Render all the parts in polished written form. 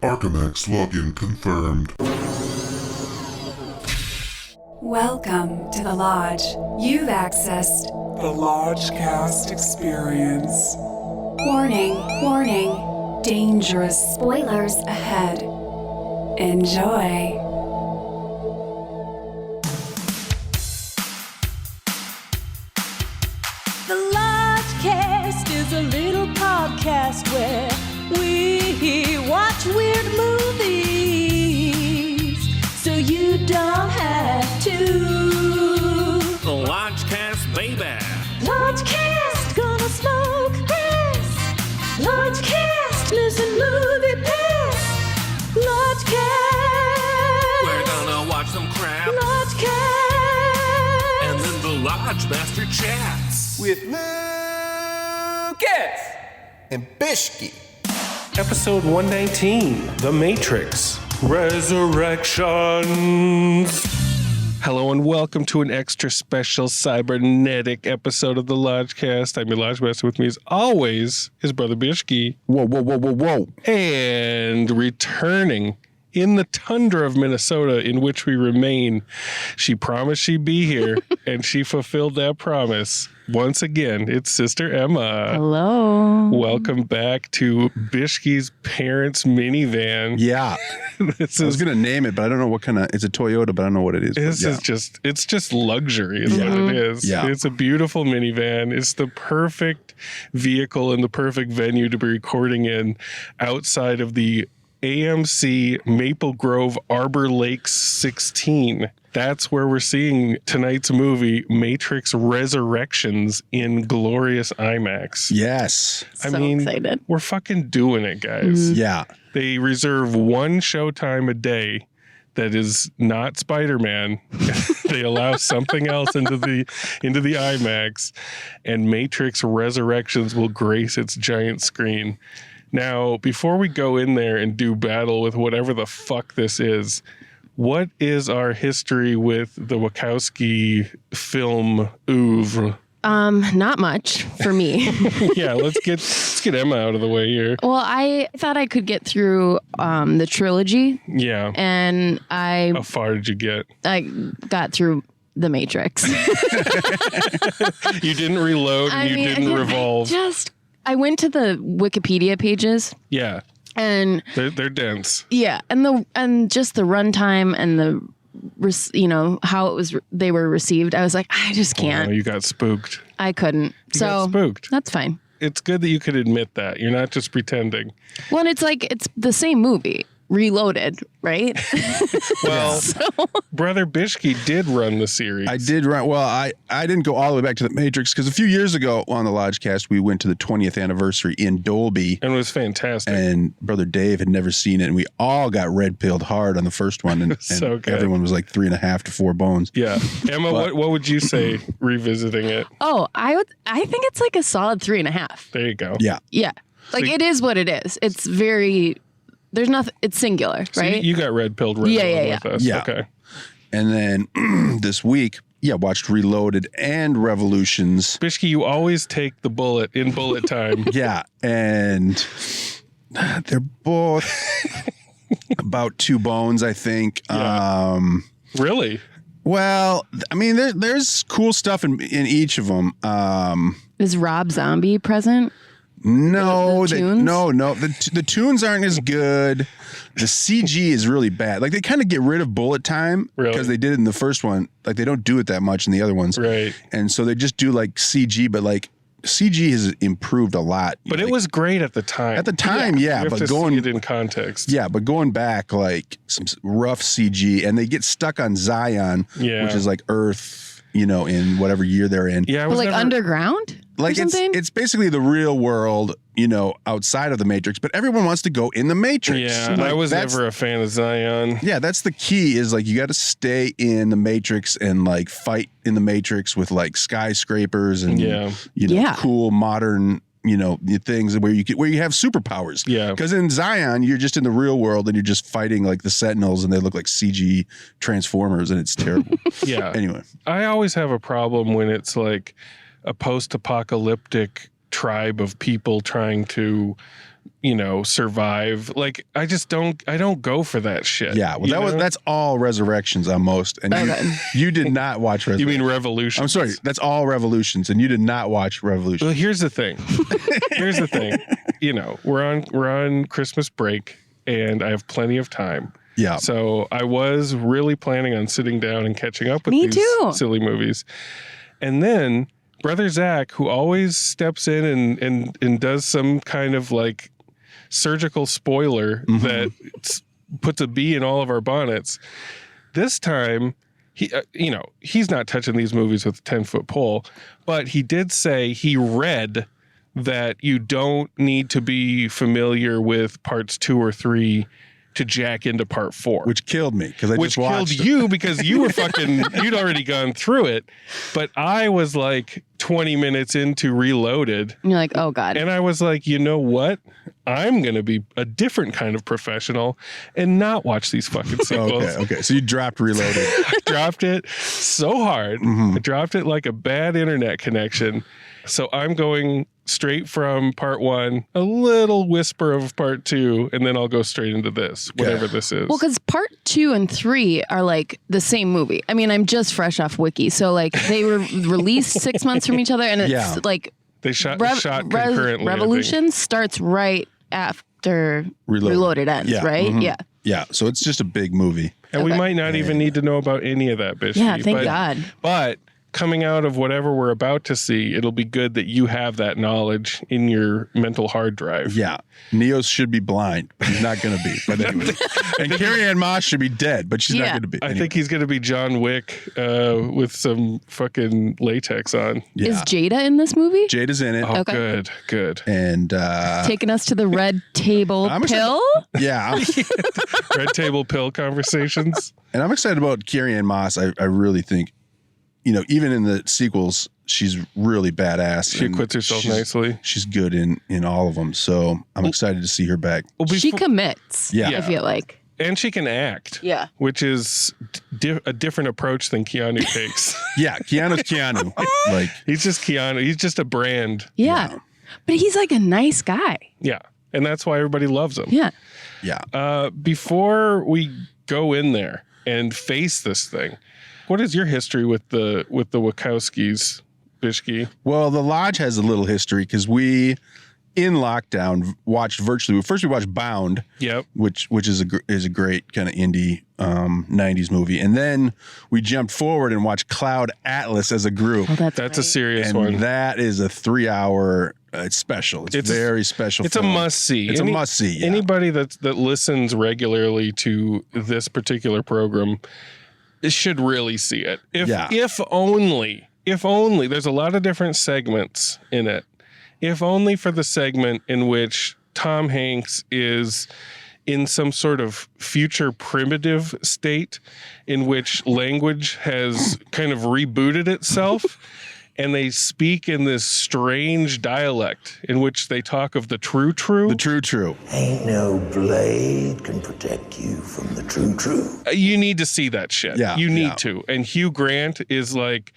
IMAX login confirmed. Welcome to the Lodge. You've accessed the Lodgecast experience. Warning, warning. Dangerous spoilers ahead. Enjoy. The Lodgecast is a little podcast where we watch weird movies, so you don't have to. The Lodgecast, baby. Lodgecast, gonna smoke grass. Lodgecast, listen movie pass. Lodgecast. We're gonna watch some crap. Lodgecast. And then the Lodge Master chats. With Lucas and Bishki. Episode 119, The Matrix, Resurrections. Hello and welcome to an extra special cybernetic episode of the Lodgecast. I'm your Lodge Master. With me as always, his brother Bishki. Whoa. And returning in the tundra of Minnesota in which we remain. She promised she'd be here, and she fulfilled that promise. Once again, it's Sister Emma. Hello. Welcome back to Bishki's parents' minivan. Yeah. I was going to name it, but I don't know what kind of, it's a Toyota, but I don't know what it is. It's just luxury is what it is. Yeah. It's a beautiful minivan. It's the perfect vehicle and the perfect venue to be recording in outside of the AMC Maple Grove Arbor Lakes 16. That's where we're seeing tonight's movie, Matrix Resurrections, in glorious IMAX. Yes. I mean, excited. We're fucking doing it, guys. Mm-hmm. Yeah. They reserve one showtime a day that is not Spider-Man. They allow something else into the IMAX, and Matrix Resurrections will grace its giant screen. Now, before we go in there and do battle with whatever the fuck this is, what is our history with the Wachowski film oeuvre? Not much for me. Yeah, let's get Emma out of the way here. Well, I thought I could get through the trilogy. Yeah. And How far did you get? I got through The Matrix. You didn't reload and you didn't revolve. I went to the Wikipedia pages. Yeah. And they're dense. Yeah, and just the runtime and how they were received. I was like, I just can't. Oh, you got spooked. I couldn't. You got spooked. That's fine. It's good that you could admit that. You're not just pretending. Well, it's like it's the same movie reloaded, right? Well, Brother Bishki did run the series. I did run. Well, I didn't go all the way back to the Matrix because a few years ago on the Lodgecast, we went to the 20th anniversary in Dolby. And it was fantastic. And Brother Dave had never seen it. And we all got red-pilled hard on the first one. And, so good. Everyone was like 3.5 to 4 bones. Yeah. Emma, what would you say revisiting it? Oh, I think it's like a solid 3.5. There you go. Yeah. Yeah. Like it is what it is. It's very... There's nothing. It's singular, right? So you got red pilled with us. Yeah. Okay. And then this week, watched Reloaded and Revolutions. Bishki, you always take the bullet in bullet time. Yeah, and they're both about 2 bones, I think. Yeah. Really? Well, I mean, there's cool stuff in each of them. Is Rob Zombie present? No, the tunes? No. The tunes aren't as good. The CG is really bad. Like they kind of get rid of bullet time because they did it in the first one. Like they don't do it that much in the other ones. Right. And so they just do like CG, but like CG has improved a lot. But it was great at the time. At the time, yeah. You have But to see it in context. Yeah, but going back, like some rough CG, and they get stuck on Zion, which is like Earth, in whatever year they're in. Yeah, underground. Like it's basically the real world, outside of the Matrix, but everyone wants to go in the Matrix. Yeah, like, I was never a fan of Zion. Yeah, that's the key is like you got to stay in the Matrix and like fight in the Matrix with like skyscrapers and cool modern things where you have superpowers. Yeah, because in Zion you're just in the real world and you're just fighting like the Sentinels and they look like CG Transformers and it's terrible. Yeah. Anyway, I always have a problem when it's like a post-apocalyptic tribe of people trying to survive. Like I don't go for that shit. Yeah, well, that's all Resurrections almost, and you did not watch Resurrections. You mean Revolutions? I'm sorry, that's all Revolutions, and you did not watch Revolutions. Well, here's the thing. We're on Christmas break, and I have plenty of time. Yeah. So I was really planning on sitting down and catching up with these silly movies, and then Brother Zach, who always steps in and does some kind of like surgical spoiler that puts a bee in all of our bonnets. This time, he's not touching these movies with a 10-foot pole, but he did say he read that you don't need to be familiar with parts 2 or 3 to jack into part 4, which killed me because I just watched killed you because you were you'd already gone through it, but I was like 20 minutes into Reloaded. And you're like, oh God. And I was like, you know what? I'm going to be a different kind of professional and not watch these fucking sequels. Okay. So you dropped Reloaded. I dropped it so hard. I dropped it like a bad internet connection. So I'm going straight from part 1, a little whisper of part 2, and then I'll go straight into this, whatever this is. Well, because part 2 and 3 are like the same movie. I mean, I'm just fresh off Wiki. So like they were released 6 months from each other, and it's like they shot concurrently. Revolution starts right after Reloaded ends, right? Yeah. Yeah. So it's just a big movie. And we might not even need to know about any of that, Bishop. Yeah, thank God. But coming out of whatever we're about to see, it'll be good that you have that knowledge in your mental hard drive. Yeah. Neos should be blind, but he's not going to be. But anyway. And Carrie-Anne Moss should be dead, but she's not going to be. I think he's going to be John Wick with some fucking latex on. Yeah. Is Jada in this movie? Jada's in it. Oh, good. And taking us to the red table pill? Yeah. Red table pill conversations. And I'm excited about Carrie-Anne Moss. I really think, even in the sequels, she's really badass. She acquits herself nicely. She's good in all of them. So I'm excited to see her back. She commits. Yeah. I feel like. And she can act. Yeah. Which is a different approach than Keanu takes. Yeah. Keanu's Keanu. Like he's just Keanu. He's just a brand. Yeah. But he's like a nice guy. Yeah. And that's why everybody loves him. Yeah. Yeah. Before we go in there and face this thing, what is your history with the Wachowskis, Bishki? Well, the Lodge has a little history because we, in lockdown, watched virtually. First, we watched Bound, which is a great kind of indie 90s movie, and then we jumped forward and watched Cloud Atlas as a group. Oh, that's a serious one. That is a 3-hour. It's special. It's very special. It's a must see. It's a must see. Yeah. Anybody that listens regularly to this particular program should really see it. If only there's a lot of different segments in it. If only for the segment in which Tom Hanks is in some sort of future primitive state in which language has kind of rebooted itself and they speak in this strange dialect in which they talk of the true. The true. Ain't no blade can protect you from the true. You need to see that shit. Yeah, you need to. And Hugh Grant is like,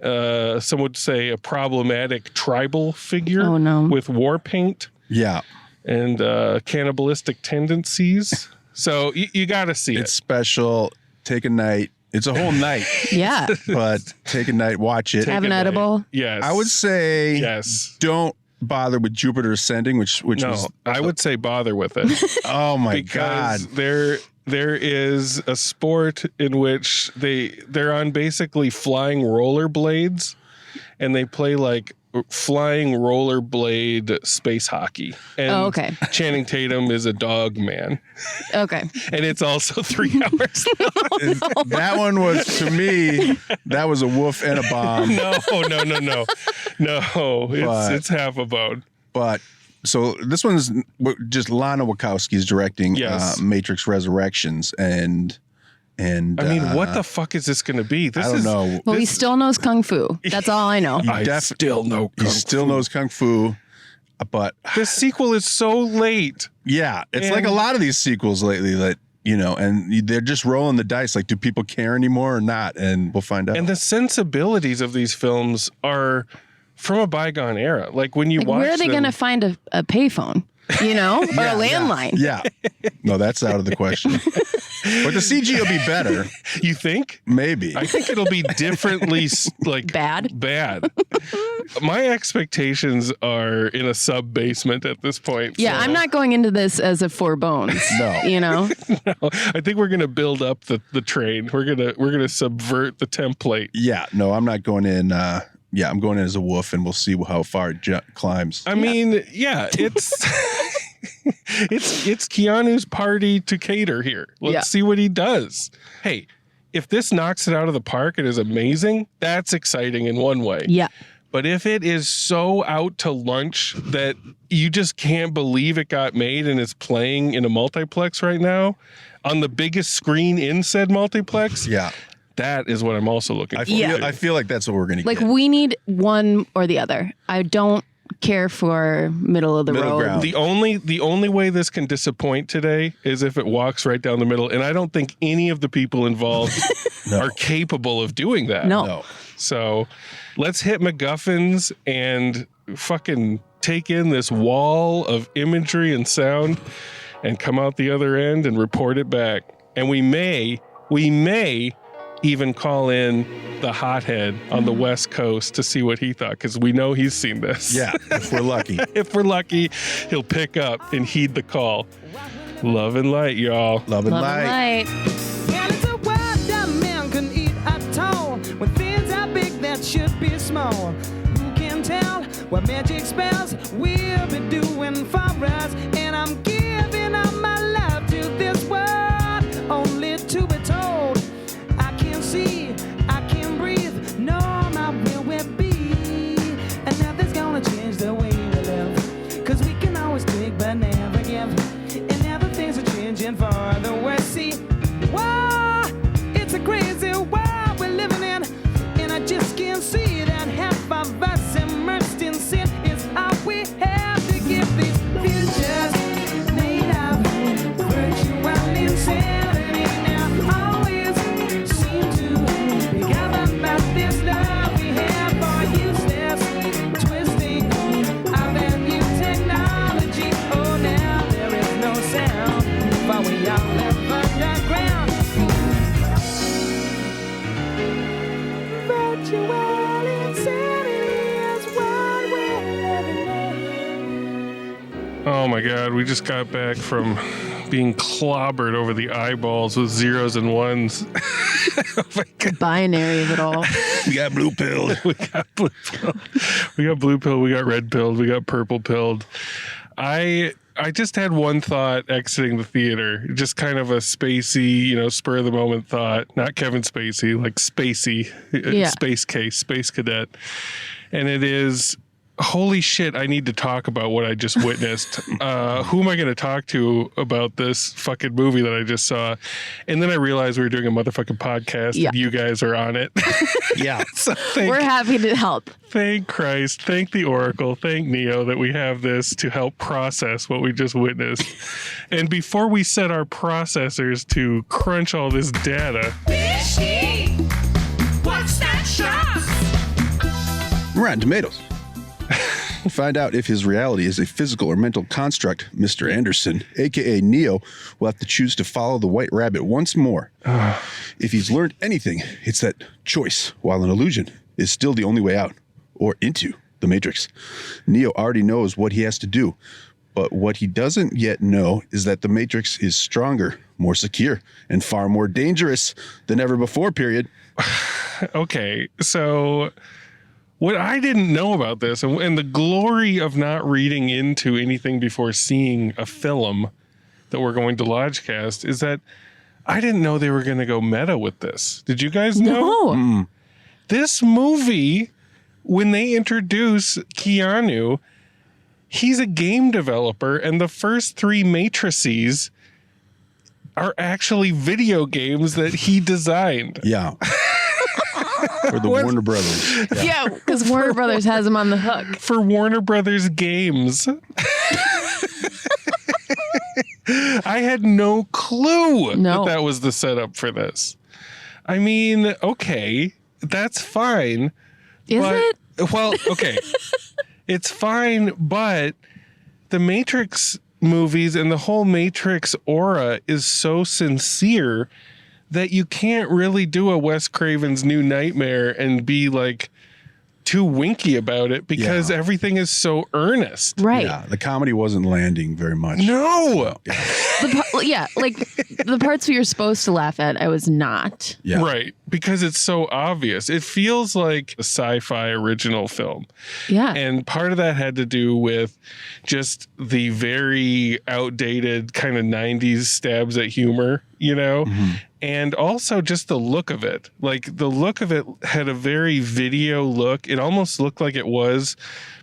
some would say, a problematic tribal figure with war paint. Yeah. And cannibalistic tendencies. So you got to see it. It's special. Take a night. It's a whole night. Yeah. But take a night, watch it. Have an edible. Yes. I would say don't bother with Jupiter Ascending, which was... I would say bother with it. Oh my God. There is a sport in which they're on basically flying rollerblades and they play like flying rollerblade space hockey. And Channing Tatum is a dog man. Okay. And it's also 3 hours long. That one was, to me, that was a woof and a bomb. No. It's half a bone. But so this one's just Lana Wachowski is directing Matrix Resurrections, and I mean, what the fuck is this going to be? I don't know. Well, he still knows Kung Fu. That's all I know. I still know Kung Fu. He still knows Kung Fu, but the sequel is so late. Yeah, it's like a lot of these sequels lately that, and they're just rolling the dice. Like, do people care anymore or not? And we'll find out. And the sensibilities of these films are from a bygone era. Like when you watch where are they going to find a payphone? or a landline. Yeah. No, that's out of the question. But the CG will be better. You think? Maybe. I think it'll be differently bad. My expectations are in a sub basement at this point. Yeah, I'm not going into this as a four bones. No. No, I think we're gonna build up the train. We're gonna subvert the template. Yeah. No, I'm not going in. I'm going in as a wolf, and we'll see how far it climbs. I mean, it's it's Keanu's party to cater here. Let's see what he does. Hey, if this knocks it out of the park and is amazing, that's exciting in one way. Yeah. But if it is so out to lunch that you just can't believe it got made and is playing in a multiplex right now on the biggest screen in said multiplex, that is what I'm also looking for. I feel like that's what we're going to get. Like, we need one or the other. I don't care for middle of the road. Ground. The only way this can disappoint today is if it walks right down the middle, and I don't think any of the people involved are capable of doing that. No. So let's hit MacGuffins and fucking take in this wall of imagery and sound and come out the other end and report it back. And we may even call in the hothead on the West Coast to see what he thought, because we know he's seen this. Yeah, if we're lucky. If we're lucky, he'll pick up and heed the call. Love and light, y'all. Love and light. And it's a world that man can eat at all. When things are big that should be small. Who can tell what magic spells we'll be doing for us? And I'm giving all my love to this world, only to be told I can't see, I can't breathe, no, my will be. And nothing's gonna change the way we live, 'cause we can always take but never give. And now the things are changing for the worse. See, whoa, it's a crazy world we're living in, and I just can't see that half of us immersed in sin is all we have to give these futures made of virtual insanity. Now always seem to be governed by this love we have for useless twisting of that new technology. Oh, now there is no sound, but we all live underground. Virtual insanity is what we're living in. Oh my God, we just got back from being clobbered over the eyeballs with zeros and ones. Oh my God. Binary of it all. We got blue pilled. We got blue pilled. We got blue pilled. We got red pilled. We got purple pilled. I just had one thought exiting the theater, just kind of a spacey, spur of the moment thought, not Kevin Spacey, like spacey, space case, space cadet. And it is, holy shit, I need to talk about what I just witnessed. Who am I going to talk to about this fucking movie that I just saw? And then I realized we were doing a motherfucking podcast and you guys are on it. Yeah. So we're happy to help. Thank Christ. Thank the Oracle. Thank Neo that we have this to help process what we just witnessed. And before we set our processors to crunch all this data. Fishy! What's that shot? Rotten Tomatoes. Find out if his reality is a physical or mental construct. Mr. Anderson, a.k.a. Neo, will have to choose to follow the White Rabbit once more. If he's learned anything, it's that choice, while an illusion, is still the only way out, or into the Matrix. Neo already knows what he has to do, but what he doesn't yet know is that the Matrix is stronger, more secure, and far more dangerous than ever before, period. Okay, so what I didn't know about this, and the glory of not reading into anything before seeing a film that we're going to Lodgecast, is that I didn't know they were going to go meta with this. Did you guys know? No. This movie, when they introduce Keanu, he's a game developer, and the first 3 matrices are actually video games that he designed. Yeah. For the Warner Brothers. Yeah, because Warner Brothers has him on the hook. For Warner Brothers games. I had no clue that was the setup for this. I mean, okay, that's fine. Is it? Well, okay. It's fine, but the Matrix movies and the whole Matrix aura is so sincere that you can't really do a Wes Craven's New Nightmare and be like too winky about it because everything is so earnest. Right. Yeah, the comedy wasn't landing very much. No. Like the parts we were supposed to laugh at, I was not. Yeah. Right. Because it's so obvious. It feels like a sci-fi original film. Yeah. And part of that had to do with just the very outdated kind of 90s stabs at humor, you know? Mm-hmm. And also just the look of it. Like the look of it had a very video look. It almost looked like it was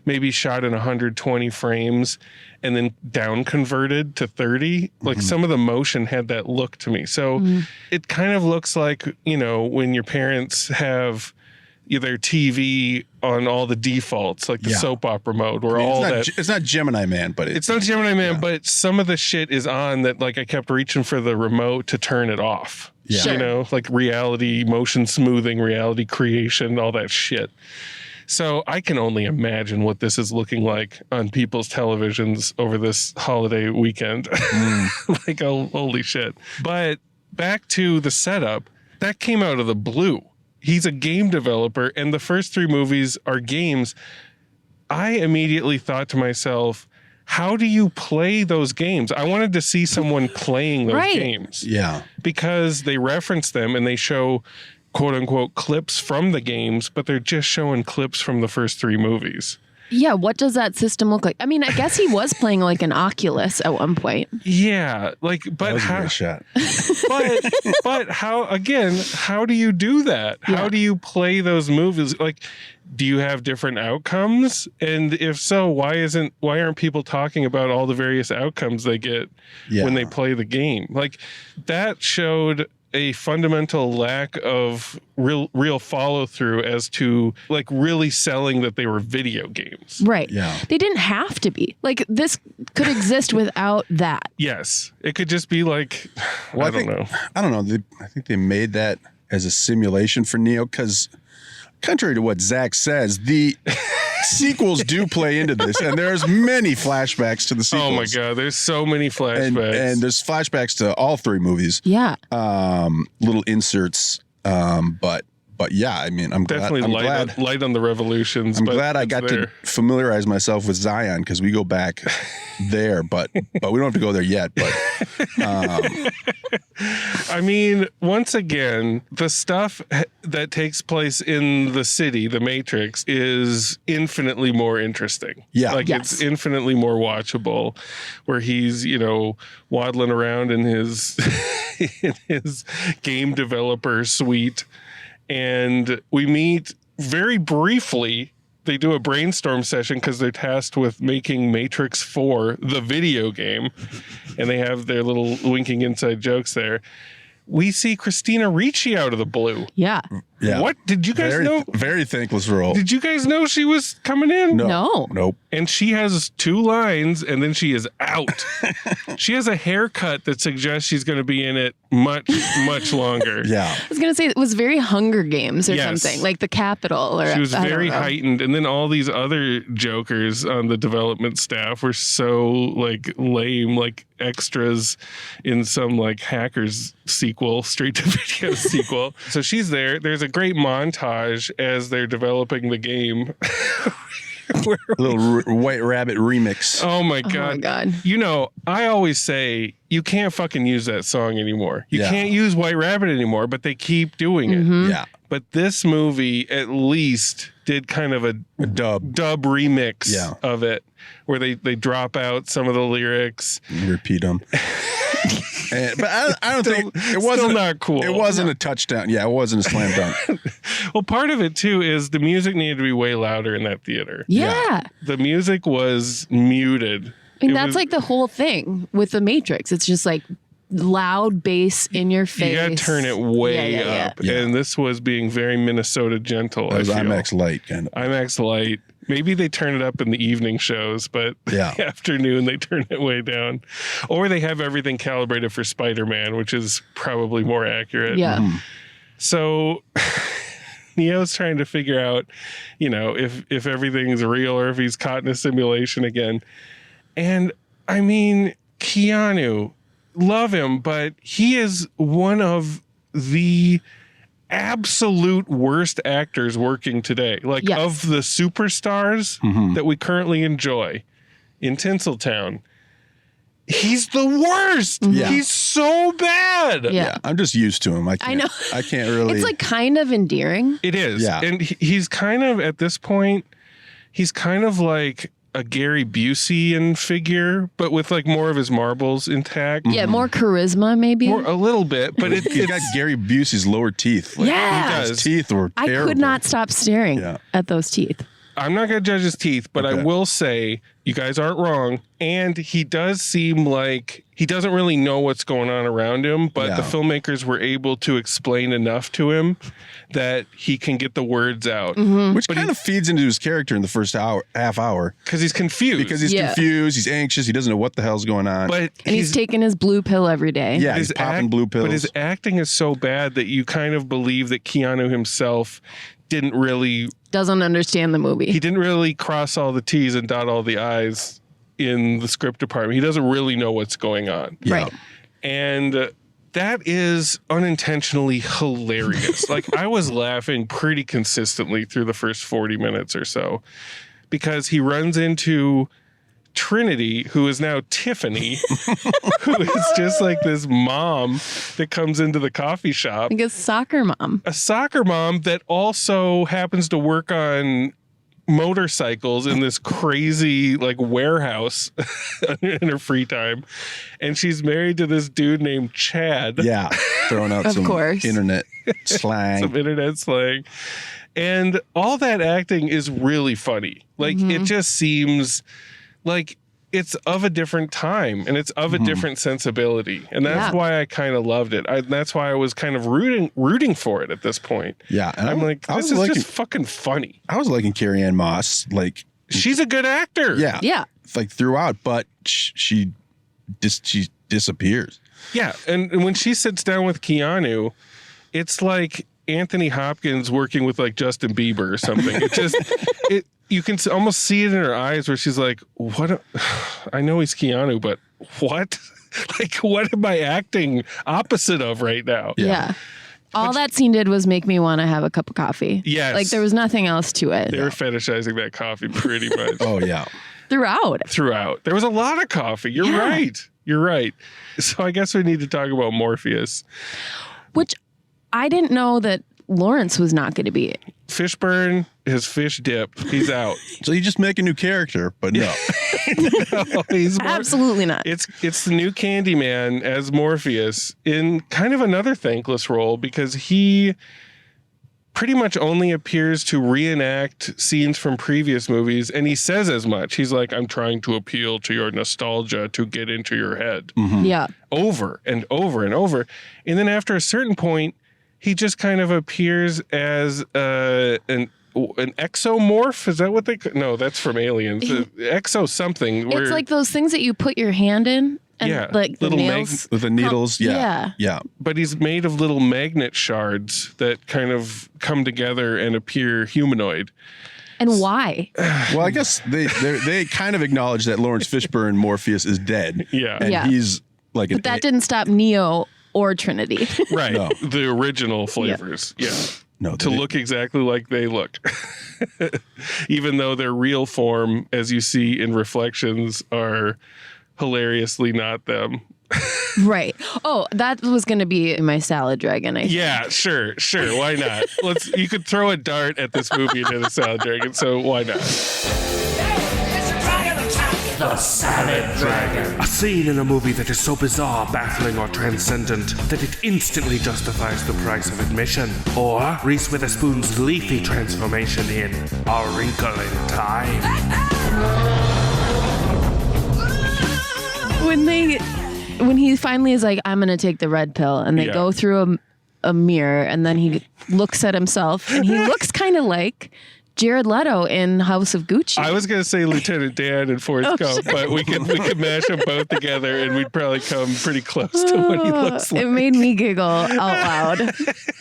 maybe shot in 120 frames and then down converted to 30. Like some of the motion had that look to me. So it kind of looks like, you know, when your parents have their TV on all the defaults, like the soap opera mode, where it's not Gemini Man, but it's not Gemini Man, but some of the shit is on that. Like I kept reaching for the remote to turn it off. Yeah. You know, like reality, motion smoothing, reality creation, all that shit. So I can only imagine what this is looking like on people's televisions over this holiday weekend. Like, oh, holy shit. But back to the setup, that came out of the blue. He's a game developer, and the first 3 movies are games. I immediately thought to myself, how do you play those games? I wanted to see someone playing those games. Yeah. Because they reference them and they show quote unquote clips from the games, but they're just showing clips from the first 3 movies. Yeah, what does that system look like? I mean, I guess he was playing like an Oculus at one point. Yeah, like, but how? Shot. But how? Again, how do you do that? Yeah. How do you play those movies? Like, do you have different outcomes? And if so, why aren't people talking about all the various outcomes they get when they play the game? Like, that showed a fundamental lack of real follow through as to like really selling that they were video games. Right. Yeah. They didn't have to be. Like this could exist without that. Yes. It could just be like, well, I don't know. I don't know. I think they made that as a simulation for Neo because contrary to what Zach says, the sequels do play into this, and there's many flashbacks to the sequels. Oh my god, there's so many flashbacks, and there's flashbacks to all 3 movies. Yeah, little inserts, but yeah, I mean, I'm definitely glad, light on the revolutions. I'm glad I got to familiarize myself with Zion because we go back there, but we don't have to go there yet. But I mean, once again, the stuff that takes place in the city, the Matrix, is infinitely more interesting. Yeah, like it's infinitely more watchable. Where he's waddling around in his in his game developer suite. And we meet very briefly. They do a brainstorm session because they're tasked with making Matrix 4, the video game. And they have their little winking inside jokes there. We see Christina Ricci out of the blue. Yeah. What? Did you guys know? Very thankless role. Did you guys know she was coming in? No. Nope. And she has 2 lines and then she is out. She has a haircut that suggests she's going to be in it much longer. Yeah. I was going to say it was very Hunger Games or something, like the Capitol. Or she was very heightened. And then all these other jokers on the development staff were so like lame, like extras in some like hackers sequel, straight to video sequel. So she's there. There's a great montage as they're developing the game. A little White Rabbit remix. Oh my god. I always say you can't fucking use that song anymore. You can't use White Rabbit anymore, but they keep doing it. Yeah. But this movie at least did kind of a dub remix of it where they drop out some of the lyrics. Repeat them. But I don't think it wasn't not cool. It wasn't a touchdown. Yeah, it wasn't a slam dunk. Well, part of it too is the music needed to be way louder in that theater. Yeah. The music was muted. And that's like the whole thing with the Matrix. It's just like loud bass in your face. You gotta turn it way up. Yeah. And this was being very Minnesota gentle. It was IMAX light kind of. IMAX light. Maybe they turn it up in the evening shows, but the afternoon they turn it way down. Or they have everything calibrated for Spider-Man, which is probably more accurate. Yeah. So Neo's trying to figure out, if everything's real or if he's caught in a simulation again. And I mean, Keanu, love him, but he is one of the absolute worst actors working today. Like, of the superstars that we currently enjoy in Tinseltown, he's the worst. He's so bad. Yeah. I'm just used to him. I know. I can't really. It's like kind of endearing. It is. Yeah. And he's kind of, at this point, he's kind of like a Gary Busey-ian figure, but with like more of his marbles intact. Yeah, more charisma maybe. A little bit, but he's got Gary Busey's lower teeth. Like, Yeah. his teeth were terrible. I could not stop staring at those teeth. I'm not going to judge his teeth, but I will say you guys aren't wrong. And he does seem like he doesn't really know what's going on around him, but the filmmakers were able to explain enough to him that he can get the words out. Which kind of feeds into his character in the first half hour. Because he's confused. Confused, he's anxious, he doesn't know what the hell's going on. But and he's taking his blue pill every day. Yeah, he's popping blue pills. But his acting is so bad that you kind of believe that Keanu himself doesn't understand the movie. He didn't really cross all the T's and dot all the I's in the script department. He doesn't really know what's going on. Right. And that is unintentionally hilarious. Like, I was laughing pretty consistently through the first 40 minutes or so because he runs into Trinity, who is now Tiffany, who is just like this mom that comes into the coffee shop. Like a soccer mom. A soccer mom that also happens to work on motorcycles in this crazy like warehouse in her free time. And she's married to this dude named Chad. Yeah, throwing out some internet slang. Some internet slang. And all that acting is really funny. Like, it just seems like it's of a different time and it's of a different sensibility. And that's why I kind of loved it. That's why I was kind of rooting for it at this point. Yeah. And I'm like, this is just fucking funny. I was liking Carrie-Anne Moss. Like, she's a good actor. Yeah. Yeah. Like throughout, but she disappears. Yeah. And when she sits down with Keanu, it's like Anthony Hopkins working with like Justin Bieber or something. It just, you can almost see it in her eyes where she's like, what? I know he's Keanu, but what? Like, what am I acting opposite of right now? Yeah. All that scene did was make me want to have a cup of coffee. Yes. Like, there was nothing else to it. They were fetishizing that coffee pretty much. Oh, yeah. Throughout. There was a lot of coffee. You're right. So I guess we need to talk about Morpheus. Which I didn't know that Lawrence was not going to be it. Fishburne, his fish dip, he's out. So you just make a new character, but no. No, he's absolutely not. It's the new Candyman as Morpheus in kind of another thankless role because he pretty much only appears to reenact scenes from previous movies, and he says as much. He's like, I'm trying to appeal to your nostalgia to get into your head. Yeah. Over and over and over. And then after a certain point, he just kind of appears as an exomorph. Is that what they? No, that's from Aliens. Exo something. It's like those things that you put your hand in. And like the nails. With the needles. Yeah. But he's made of little magnet shards that kind of come together and appear humanoid. And why? Well, I guess they kind of acknowledge that Lawrence Fishburne Morpheus is dead. Yeah. And he's like But that didn't stop Neo or Trinity. Right. No. The original flavors. Yeah. No, to look exactly like they look. Even though their real form, as you see in reflections, are hilariously not them. Right. Oh, that was going to be my salad dragon. I think. Yeah, sure. Why not? You could throw a dart at this movie and hit a salad dragon, so why not? The Salad Dragon. A scene in a movie that is so bizarre, baffling, or transcendent that it instantly justifies the price of admission. Or Reese Witherspoon's leafy transformation in A Wrinkle in Time. When he finally is like, I'm going to take the red pill, and they go through a mirror, and then he looks at himself, and he looks kind of like Jared Leto in House of Gucci. I was going to say Lieutenant Dan in Forrest Gump, but we could mash them both together and we'd probably come pretty close to what he looks like. It made me giggle out loud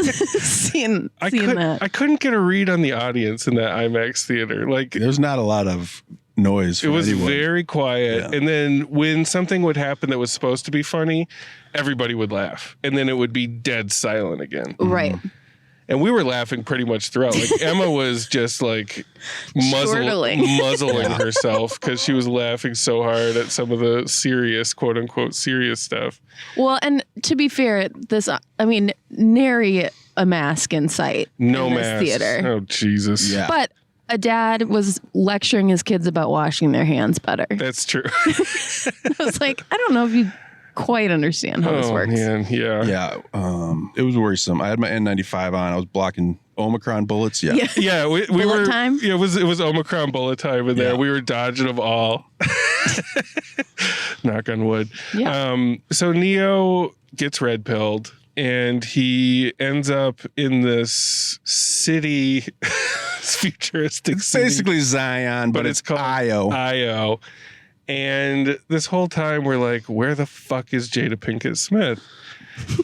seeing that. I couldn't get a read on the audience in that IMAX theater. Like, there's not a lot of noise. It was anyone. very quiet. And then when something would happen that was supposed to be funny, everybody would laugh. And then it would be dead silent again. Right. And we were laughing pretty much throughout. Like Emma was just like muzzling herself because she was laughing so hard at some of the serious, quote unquote, serious stuff. Well, and to be fair, nary a mask in sight. No in mask. This theater. Oh, Jesus. Yeah. But a dad was lecturing his kids about washing their hands better. That's true. I was like, I don't know if you quite understand how this works. Man, yeah. Yeah. It was worrisome. I had my N95 on. I was blocking Omicron bullets. Yeah. Yeah, we Bullet were time? Yeah, it was Omicron bullet time in there. Yeah. We were dodging them all. Knock on wood. Yeah. So Neo gets red pilled and he ends up in this city, futuristic It's city. basically Zion, but it's called Io. Io. And this whole time we're like, where the fuck is Jada Pinkett Smith?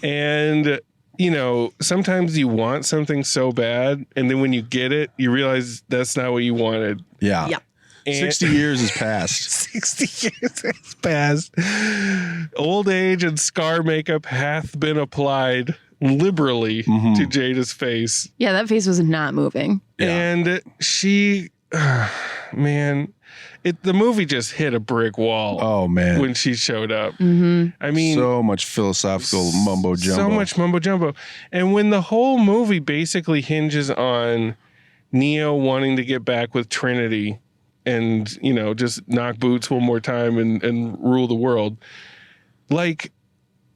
And you know, sometimes you want something so bad, and then when you get it, you realize that's not what you wanted. Yeah. Yeah. And 60 years has passed. 60 years has passed. Old age and scar makeup hath been applied liberally to Jada's face. Yeah, that face was not moving. Yeah. And she, man, the movie just hit a brick wall. Oh, man. When she showed up. Mm-hmm. I mean, so much philosophical mumbo jumbo. So much mumbo jumbo. And when the whole movie basically hinges on Neo wanting to get back with Trinity and, you know, just knock boots one more time and rule the world. Like,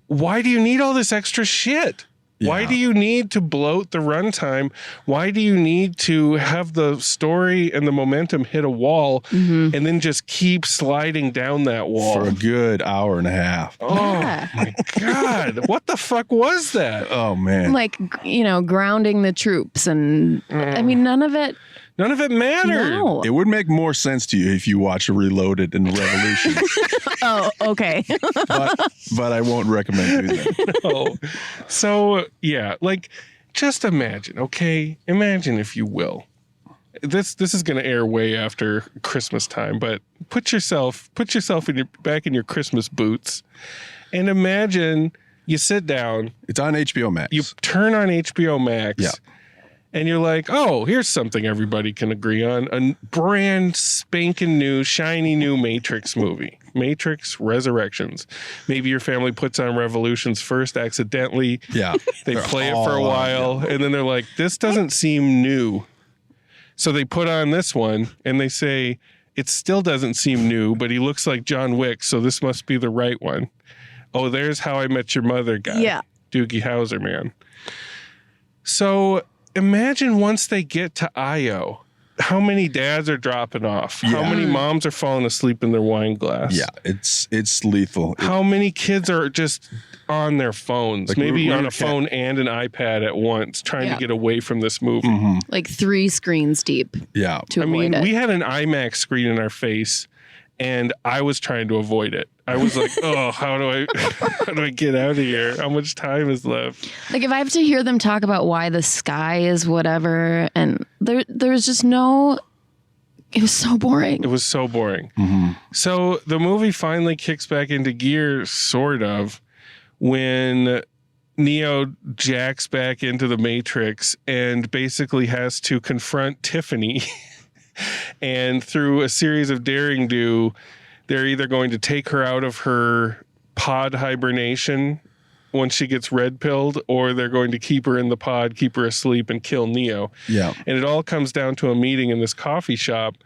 why do you need all this extra shit? Yeah. Why do you need to bloat the runtime? Why do you need to have the story and the momentum hit a wall and then just keep sliding down that wall? For a good hour and a half. Oh, my God. What the fuck was that? Oh, man. Like, you know, grounding the troops. And I mean, none of it mattered. No. It would make more sense to you if you watch Reloaded and Revolution. Oh, okay. but I won't recommend doing that. No. So, yeah, like, just imagine, okay? Imagine, if you will. This is going to air way after Christmas time, but put yourself back in your Christmas boots and imagine you sit down. It's on HBO Max. You turn on HBO Max. Yeah. And you're like, oh, here's something everybody can agree on. A brand spanking new, shiny new Matrix movie. Matrix Resurrections. Maybe your family puts on Revolutions first accidentally. Yeah. They play it for a while. And then they're like, this doesn't seem new. So they put on this one and they say, it still doesn't seem new, but he looks like John Wick. So this must be the right one. Oh, there's How I Met Your Mother guy. Yeah. Doogie Howser, man. So imagine once they get to Io, how many dads are dropping off? Yeah. How many moms are falling asleep in their wine glass? Yeah, it's lethal. How many kids are just on their phones? Like maybe on a phone and an iPad at once, trying to get away from this movie. Like 3 screens deep. Yeah. To avoid it. We had an IMAX screen in our face, and I was trying to avoid it. I was like, oh, how do I get out of here? How much time is left? Like, if I have to hear them talk about why the sky is whatever, and there's just no, it was so boring. It was so boring. So the movie finally kicks back into gear, sort of, when Neo jacks back into the Matrix and basically has to confront Tiffany. And through a series of daring do, they're either going to take her out of her pod hibernation once she gets red pilled, or they're going to keep her in the pod, keep her asleep, and kill Neo. Yeah. And it all comes down to a meeting in this coffee shop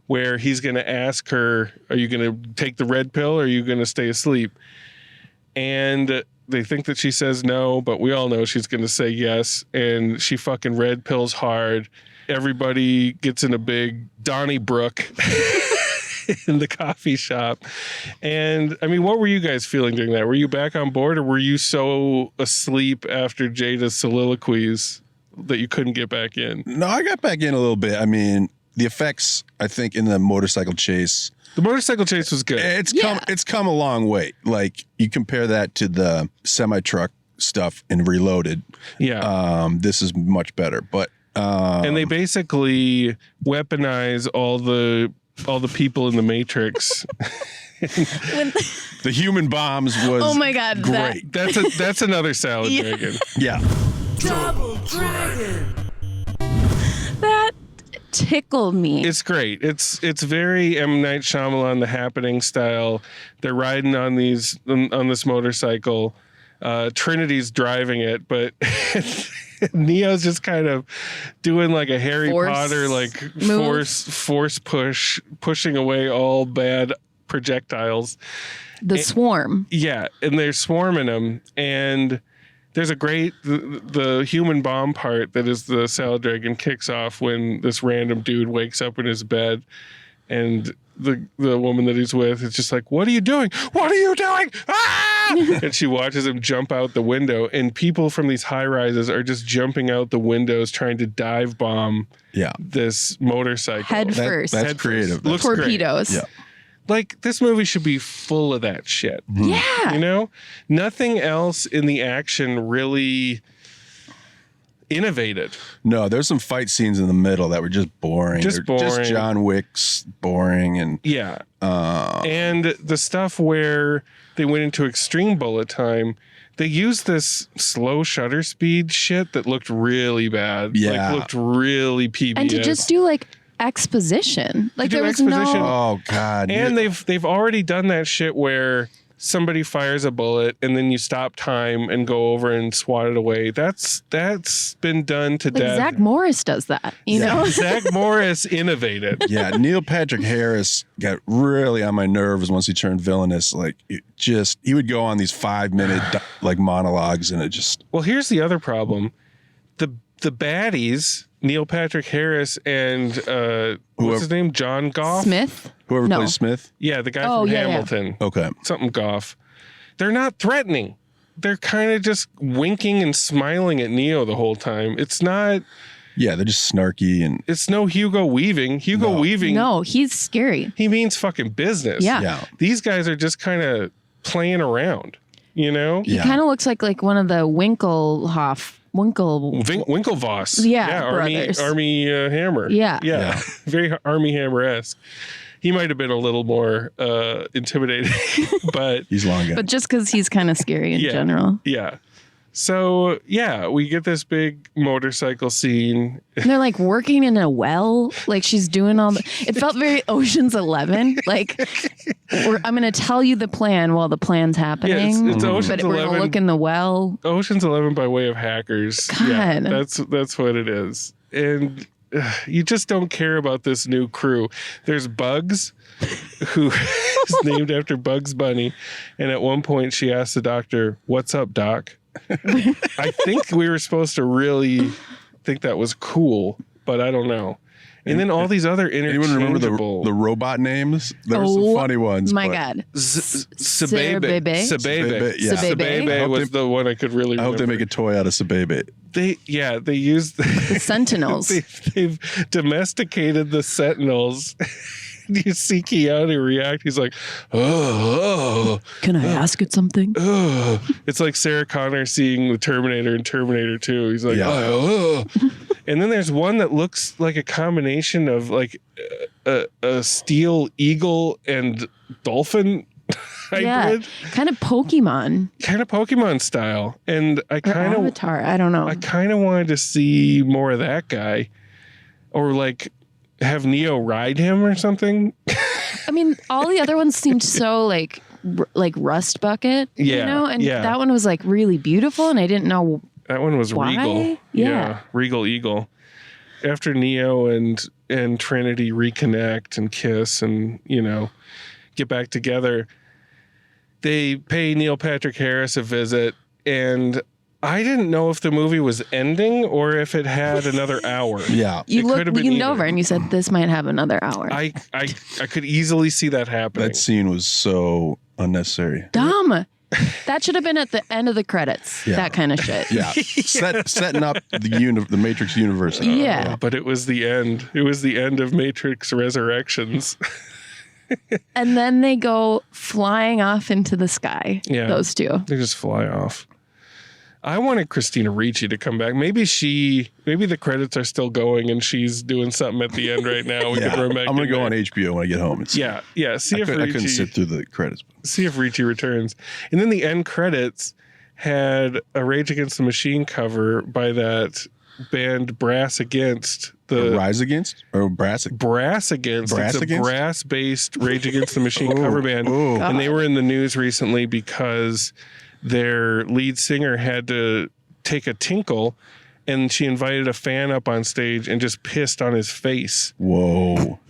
where he's going to ask her, are you going to take the red pill or are you going to stay asleep? And they think that she says no, but we all know she's going to say yes. And she fucking red pills hard. Everybody gets in a big Donnybrook in the coffee shop. And I mean, what were you guys feeling during that? Were you back on board, or were you so asleep after Jada's soliloquies that you couldn't get back in? No, I got back in a little bit. I mean, the effects, I think, in the motorcycle chase. The motorcycle chase was good. It's come a long way. Like, you compare that to the semi-truck stuff in Reloaded. Yeah. This is much better. But and they basically weaponize all the people in the Matrix. The human bombs was Oh my God, great. That's another salad dragon. Yeah. Double Dragon. That tickled me. It's great. It's very M. Night Shyamalan, The Happening style. They're riding on this motorcycle. Trinity's driving it, but Neo's just kind of doing like a Harry Potter force pushing away all bad projectiles. The swarm. Yeah, and they're swarming him, and there's a great the human bomb part that is the salad dragon kicks off when this random dude wakes up in his bed, and the woman that he's with is just like, "What are you doing? What are you doing?" Ah! And she watches him jump out the window, and people from these high rises are just jumping out the windows trying to dive bomb this motorcycle Head first. That's creative. Looks torpedoes. Great. Yeah. Like, this movie should be full of that shit. Yeah. You know? Nothing else in the action really innovated. No, there's some fight scenes in the middle that were just boring. Just John Wick's boring. And and the stuff where they went into extreme bullet time, they used this slow shutter speed shit that looked really bad. Yeah. Like, looked really PBS. And to just do like exposition. Like there was exposition. no. Oh God. And they've already done that shit where somebody fires a bullet and then you stop time and go over and swat it away. That's been done to death. Zach Morris does that, you know? Like Zach Morris innovated. Yeah, Neil Patrick Harris got really on my nerves once he turned villainous. Like, he would go on these 5-minute like monologues, and it just. Well, here's the other problem: the baddies, Neil Patrick Harris and what's his name, John Goff Smith. Whoever plays Smith. Yeah, the guy from Hamilton. Yeah. Okay, something Goff. They're not threatening. They're kind of just winking and smiling at Neo the whole time. It's not. Yeah, they're just snarky and. It's no Hugo Weaving. Weaving. No, he's scary. He means fucking business. Yeah. These guys are just kind of playing around. You know. He kind of looks like one of the Winklevoss. Yeah, brothers. Army Hammer. Yeah. Very Army Hammer-esque. He might have been a little more intimidating, but he's long guy. But just because he's kind of scary in general. Yeah. So we get this big motorcycle scene. And they're like working in a well. Like she's doing all the. It felt very Ocean's 11. Like I'm going to tell you the plan while the plan's happening. Yeah, it's Ocean's but 11. We're going to look in the well. Ocean's 11 by way of hackers. God. Yeah, that's what it is. And you just don't care about this new crew. There's Bugs, who is named after Bugs Bunny. And at one point she asked the doctor, "What's up, Doc?" I think we were supposed to really think that was cool, but I don't know. And then all these other interchangeable... Anyone remember the robot names? There were some funny ones. My God. Sabebe. Yeah. Sabebe was the one I could really remember. I hope they make a toy out of Sabebe. They use the Sentinels. They've domesticated the Sentinels. You see Keanu react. He's like, "Oh, can I ask it something?" It's like Sarah Connor seeing the Terminator in Terminator 2. He's like, "Oh." And then there's one that looks like a combination of like a steel eagle and dolphin hybrid. Yeah, kind of Pokemon style. And I kind of Avatar. I don't know. I kind of wanted to see more of that guy, or like have Neo ride him or something. I mean, all the other ones seemed so like Rust Bucket, you know, and that one was like really beautiful, and I didn't know that one was why. Regal. Yeah, Regal Eagle. After Neo and Trinity reconnect and kiss and get back together, they pay Neil Patrick Harris a visit, and I didn't know if the movie was ending or if it had another hour. Yeah. You leaned over and you said, this might have another hour. I could easily see that happening. That scene was so unnecessary. Dumb. That should have been at the end of the credits. Yeah. That kind of shit. Yeah. Setting up the Matrix universe. Yeah. But it was the end. It was the end of Matrix Resurrections. And then they go flying off into the sky. Yeah. Those two. They just fly off. I wanted Christina Ricci to come back. Maybe the credits are still going and she's doing something at the end right now. We could run back. I'm going to go on HBO when I get home. Yeah. See if I couldn't sit through the credits. See if Ricci returns. And then the end credits had a Rage Against the Machine cover by that band Brass Against. Rise Against? Or Brass Against? It's a brass-based Rage Against the Machine cover band. And they were in the news recently because their lead singer had to take a tinkle, and she invited a fan up on stage and just pissed on his face. Whoa.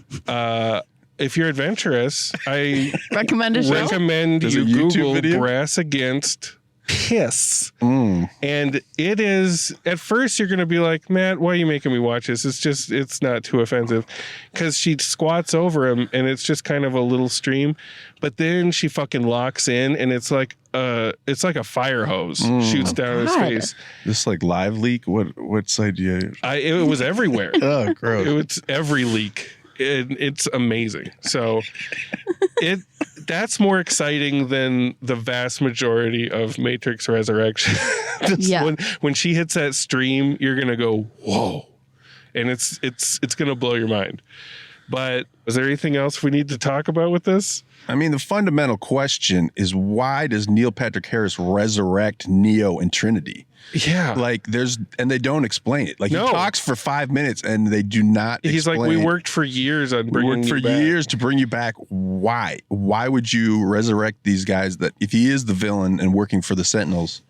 If you're adventurous, I recommend you Google Brass Against Piss. And it is, at first you're going to be like, Matt, why are you making me watch this? It's not too offensive, because she squats over him and it's just kind of a little stream, but then she fucking locks in and it's like a fire hose shoots down his face. This like live leak? What site do you use? It was everywhere. Oh, gross. It was every leak. It's amazing. So that's more exciting than the vast majority of Matrix Resurrection. When she hits that stream, you're gonna go, whoa, and it's gonna blow your mind. But is there anything else we need to talk about with this? I mean, the fundamental question is, why does Neil Patrick Harris resurrect Neo and Trinity? Yeah. Like they don't explain it. Like he talks for 5 minutes and they do not He's explain. like, we worked for years on bringing you back. years to bring you back. Why? Why would you resurrect these guys that, if he is the villain and working for the Sentinels,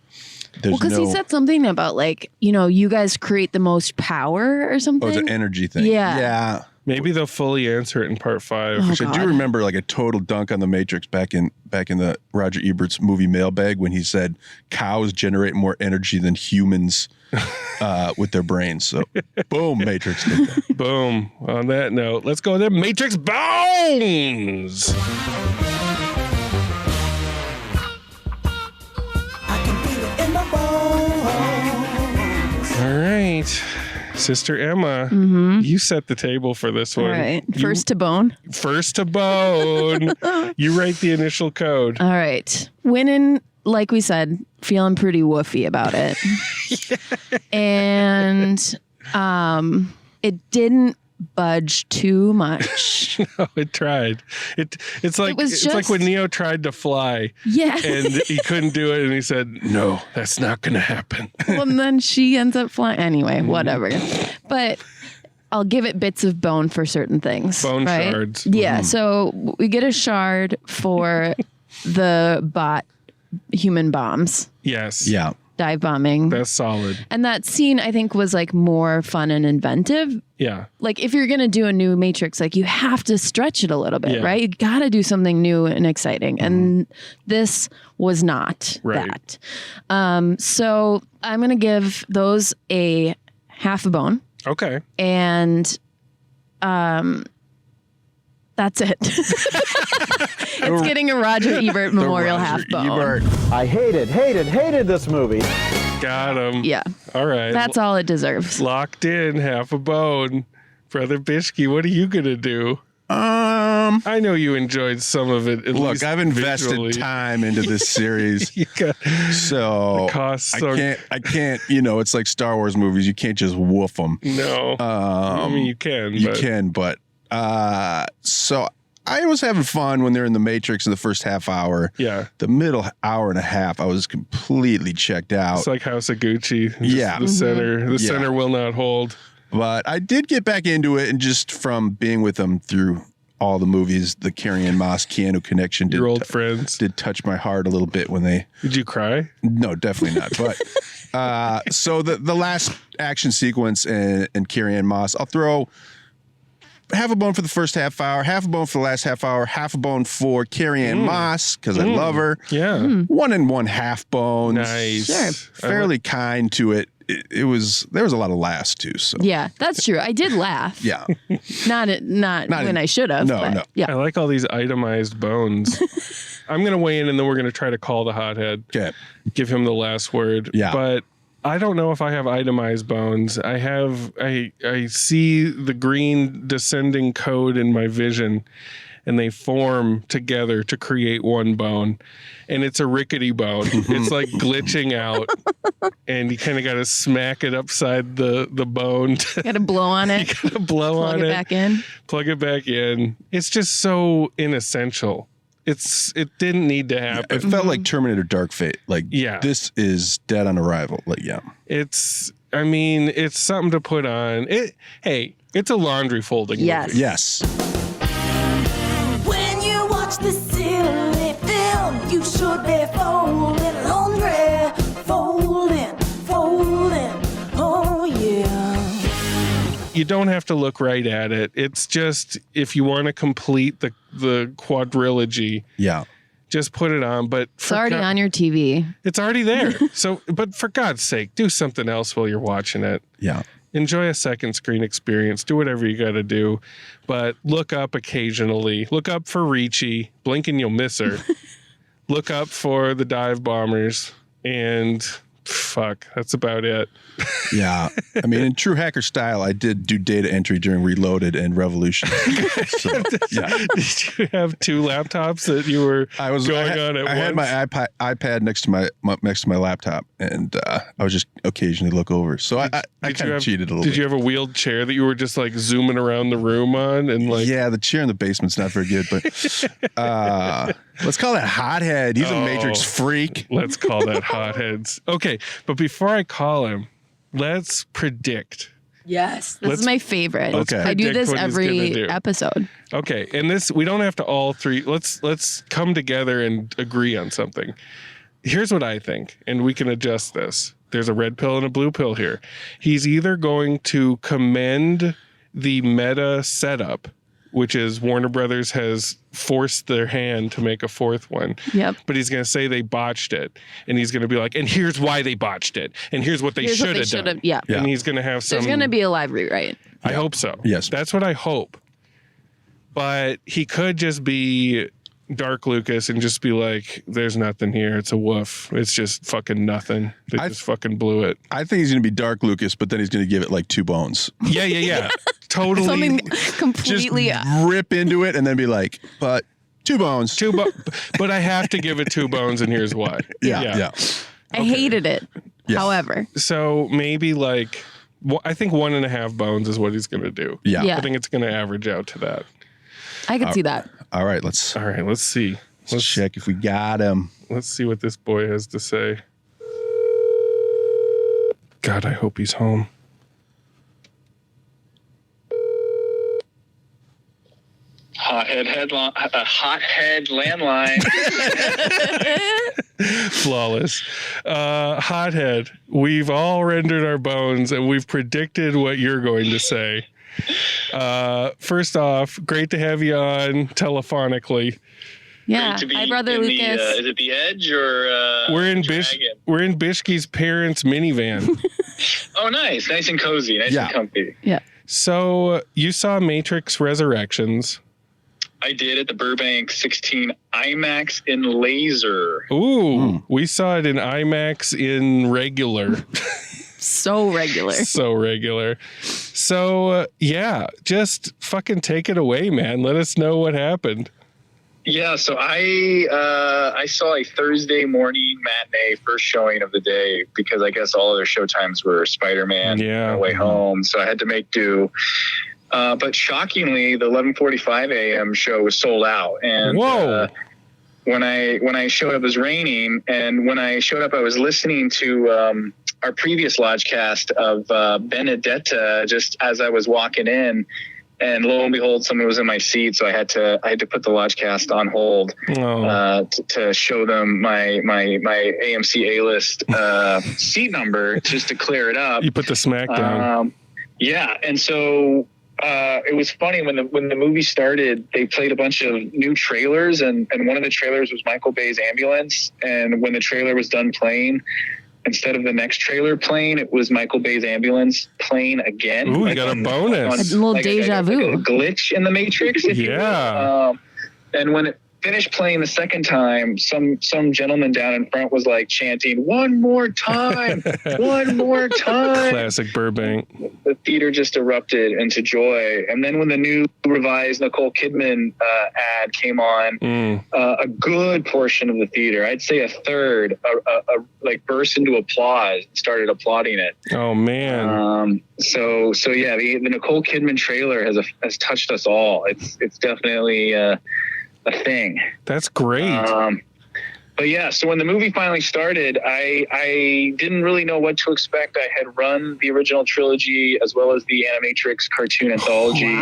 because he said something about like, you guys create the most power or something. Oh, it's an energy thing. Yeah. Maybe they'll fully answer it in part 5. I do remember like a total dunk on the Matrix back in the Roger Ebert's movie Mailbag, when he said cows generate more energy than humans with their brains. So boom, Matrix did that. Boom. On that note, let's go to Matrix Bones. I can feel it in my bones. All right. Sister Emma, you set the table for this one. All right. First to bone. You write the initial code. All right. Winning, like we said, feeling pretty woofy about it. And it didn't budge too much. No, it tried. It's like when Neo tried to fly. Yeah. And he couldn't do it, and he said, "No, that's not going to happen." Well, and then she ends up flying. Anyway, whatever. But I'll give it bits of bone for certain things. Bone shards. Yeah. So we get a shard for the bot human bombs. Yes. Yeah. Dive bombing. That's solid. And that scene, I think, was like more fun and inventive. Yeah. Like if you're going to do a new Matrix, like you have to stretch it a little bit, right? You got to do something new and exciting. And this was not that. So I'm going to give those a half a bone. Okay. And that's it. It's getting a Roger Ebert Memorial half bone. I hated this movie. Got him. Yeah. All right. That's all it deserves. Locked in, half a bone. Brother Bishke, what are you going to do? I know you enjoyed some of it. Look, I've invested time into this series. So I can't, it's like Star Wars movies. You can't just woof them. No. I mean, you can. But so I was having fun when they're in the Matrix in the first half hour. Yeah. The middle hour and a half, I was completely checked out. It's like House of Gucci. Yeah. The center will not hold. But I did get back into it, and just from being with them through all the movies, the Carrie-Anne Moss Keanu connection Your old friends did touch my heart a little bit when they. Did you cry? No, definitely not. But so the last action sequence and Carrie-Anne Moss, I'll throw half a bone for the first half hour, half a bone for the last half hour, half a bone for Carrie-Anne Moss because I love her. Yeah. 1 1/2 bones. Nice. Sure. Fairly kind to it. There was a lot of laughs too. So yeah, that's true. I did laugh. Yeah. Not when I should have. No. Yeah. I like all these itemized bones. I'm going to weigh in, and then we're going to try to call the hothead. Okay. Give him the last word. Yeah. But I don't know if I have itemized bones. I see the green descending code in my vision, and they form together to create one bone. And it's a rickety bone. It's like glitching out. And you kind of got to smack it upside the bone. Got to blow on it. You got to blow on it. Plug it back in. Plug it back in. It's just so inessential. It didn't need to happen. It felt like Terminator Dark Fate. Like, this is dead on arrival. Like, it's something to put on. It's a laundry folding movie. Yes. When you watch the silly film, you should be folding laundry. Folding. Oh, yeah. You don't have to look right at it. It's just, if you want to complete the quadrilogy, just put it on. But it's already on your TV. It's already there. But for God's sake, do something else while you're watching it. Yeah. Enjoy a second screen experience. Do whatever you got to do. But look up occasionally. Look up for Ricci. Blink and you'll miss her. Look up for the dive bombers. And fuck, that's about it. Yeah. I mean, in true hacker style, I did do data entry during Reloaded and Revolution. So, Did you have two laptops that you were going on at once? I had my iPad next to my laptop, and I was just occasionally look over. So I kind of cheated a little bit. Did you have a wheeled chair that you were just like zooming around the room on? And like, yeah, the chair in the basement's not very good, but let's call that hothead. He's a Matrix freak. Let's call that hotheads. Okay, but before I call him, let's predict. Yes, this is my favorite. Okay. I do this every episode. Okay, and we don't have to all three. Let's come together and agree on something. Here's what I think, and we can adjust this. There's a red pill and a blue pill here. He's either going to commend the meta setup, which is Warner Brothers has forced their hand to make a fourth one. Yep. But he's going to say they botched it. And he's going to be like, and here's why they botched it. And here's what they should have done. Yeah. And he's going to have some... There's going to be a live rewrite. I hope so. Yes. That's what I hope. But he could just be Dark Lucas and just be like, there's nothing here. It's a woof. It's just fucking nothing. They just fucking blew it. I think he's going to be Dark Lucas, but then he's going to give it like 2 bones. Yeah. Totally. Something completely... Just rip into it and then be like, but 2 bones. But I have to give it 2 bones, and here's why. Yeah. I hated it. Yes. However. So maybe like, I think 1.5 bones is what he's going to do. Yeah. I think it's going to average out to that. I could see that. All right, let's see. Let's check if we got him. Let's see what this boy has to say. God, I hope he's home. Hothead landline. Flawless. Hothead, we've all rendered our bones and we've predicted what you're going to say. First off, great to have you on telephonically. Yeah, hi, brother Lucas. Is it the Edge or we're in Bishki's parents' minivan. Oh, nice and cozy, nice and comfy. Yeah. So you saw Matrix Resurrections. I did at the Burbank 16 IMAX in laser. Ooh, we saw it in IMAX in regular. So regular. So, just fucking take it away, man. Let us know what happened. Yeah, so I saw a Thursday morning matinee first showing of the day because I guess all other showtimes were Spider-Man No Way Home, so I had to make do. But shockingly, the 11:45 a.m. show was sold out. And when I showed up, it was raining, and when I showed up, I was listening to our previous Lodgecast of Benedetta just as I was walking in, and lo and behold, someone was in my seat, so I had to put the Lodgecast on hold to show them my AMC A-list seat number just to clear it up. You put the smack down. And so it was funny when the movie started, they played a bunch of new trailers, and one of the trailers was Michael Bay's Ambulance, and when the trailer was done playing, instead of the next trailer playing, it was Michael Bay's Ambulance playing again. Ooh, you got a bonus. A little deja vu. Like a glitch in the Matrix, if you will. And when finished playing the second time, some gentleman down in front was like chanting, "One more time, one more time." Classic Burbank. The theater just erupted into joy. And then when the new revised Nicole Kidman ad came on, a good portion of the theater, I'd say a third, like burst into applause, started applauding it. Oh man. So yeah, the Nicole Kidman trailer has touched us all. It's definitely a thing. That's great. But yeah, so when the movie finally started, I didn't really know what to expect. I had run the original trilogy as well as the Animatrix cartoon anthology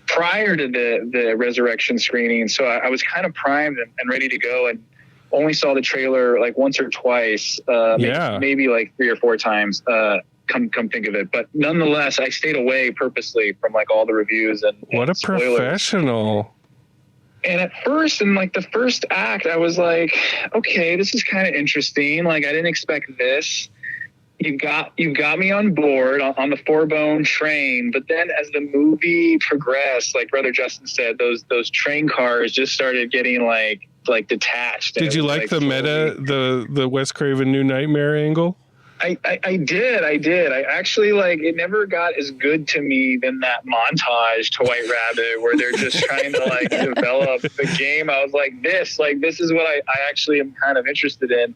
prior to the Resurrection screening. So I was kind of primed and ready to go, and only saw the trailer like once or twice, maybe like 3 or 4 times. Come think of it, but nonetheless, I stayed away purposely from like all the reviews and what a spoilers. Professional. And at first, in like the first act, I was like, okay, this is kind of interesting. Like I didn't expect this. You've got me on board on the 4-bone train, but then as the movie progressed, like Brother Justin said, those train cars just started getting like detached. Did you like the meta, the Wes Craven New Nightmare angle? I did. I actually it never got as good to me than that montage to White Rabbit where they're just trying to develop the game. I was like, this is what I actually am kind of interested in.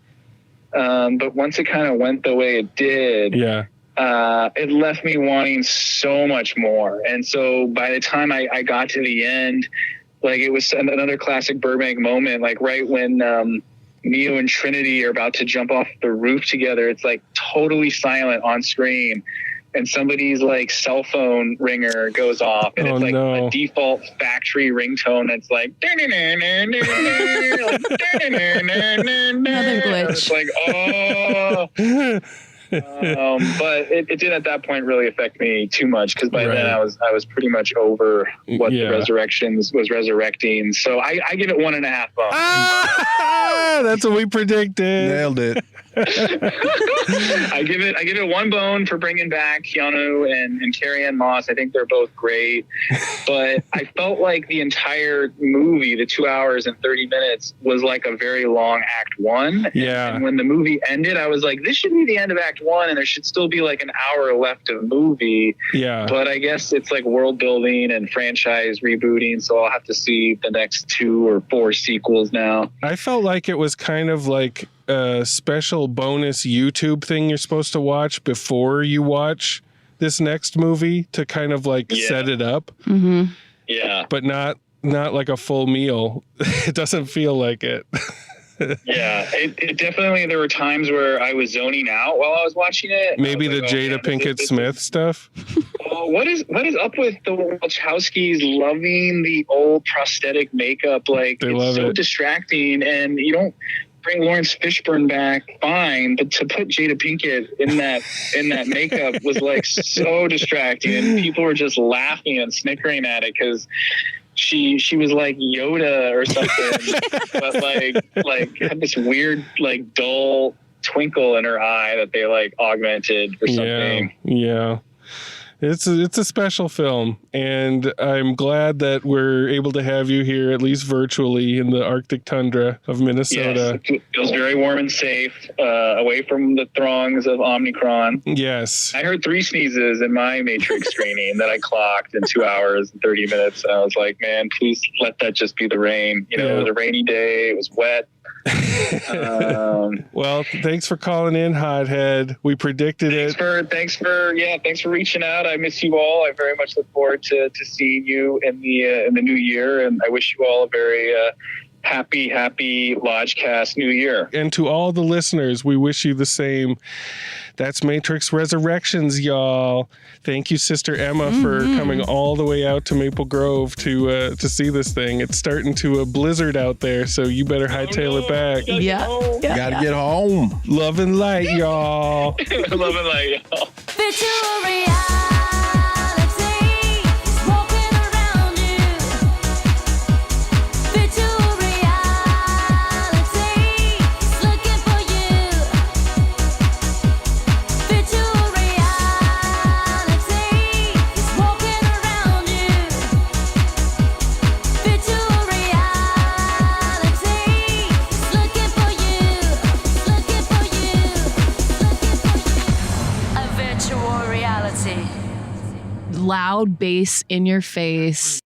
But once it kind of went the way it did, it left me wanting so much more. And so by the time I got to the end, it was another classic Burbank moment, right when, Neo and Trinity are about to jump off the roof together. It's totally silent on screen, and somebody's cell phone ringer goes off, and it's a default factory ringtone. It's another glitch. It's but it didn't at that point really affect me too much, because by then I was pretty much over what the Resurrections was resurrecting. So I give it 1.5 bones. That's what we predicted. Nailed it. I give it 1 bone for bringing back Keanu and Carrie-Anne Moss. I think they're both great, but I felt like the entire movie, the 2 hours and 30 minutes, was a very long Act 1. Yeah. And when the movie ended, I was like, this should be the end of Act 1, and there should still be an hour left of movie. Yeah. But I guess it's world building and franchise rebooting, so I'll have to see the next 2 or 4 sequels now. I felt like it was kind of like a special bonus YouTube thing you're supposed to watch before you watch this next movie to kind of set it up. Mm-hmm. Yeah. But not like a full meal. It doesn't feel like it. Yeah, it definitely, there were times where I was zoning out while I was watching it. Maybe the Jada Pinkett Smith stuff. What is up with the Wachowskis loving the old prosthetic makeup? It's so distracting, and you don't bring Lawrence Fishburne back, fine, but to put Jada Pinkett in that makeup was so distracting, and people were just laughing and snickering at it because she was like Yoda or something, but had this weird dull twinkle in her eye that they augmented or something. Yeah. It's a special film, and I'm glad that we're able to have you here, at least virtually, in the Arctic tundra of Minnesota. Yes, it feels very warm and safe, away from the throngs of Omicron. Yes. I heard 3 sneezes in my Matrix screening that I clocked in 2 hours and 30 minutes. And I was like, man, please let that just be the rain. It was a rainy day. It was wet. Well, thanks for calling in, Hothead. We predicted it. Thanks for reaching out. I miss you all. I very much look forward to seeing you in the new year, and I wish you all a very happy Lodgecast New Year. And to all the listeners, we wish you the same. That's Matrix Resurrections, y'all. Thank you, Sister Emma, for coming all the way out to Maple Grove to see this thing. It's starting to a blizzard out there, so you better hightail it back. Gotta get home. Love and light, y'all. Love and light, y'all. Virtual loud bass in your face.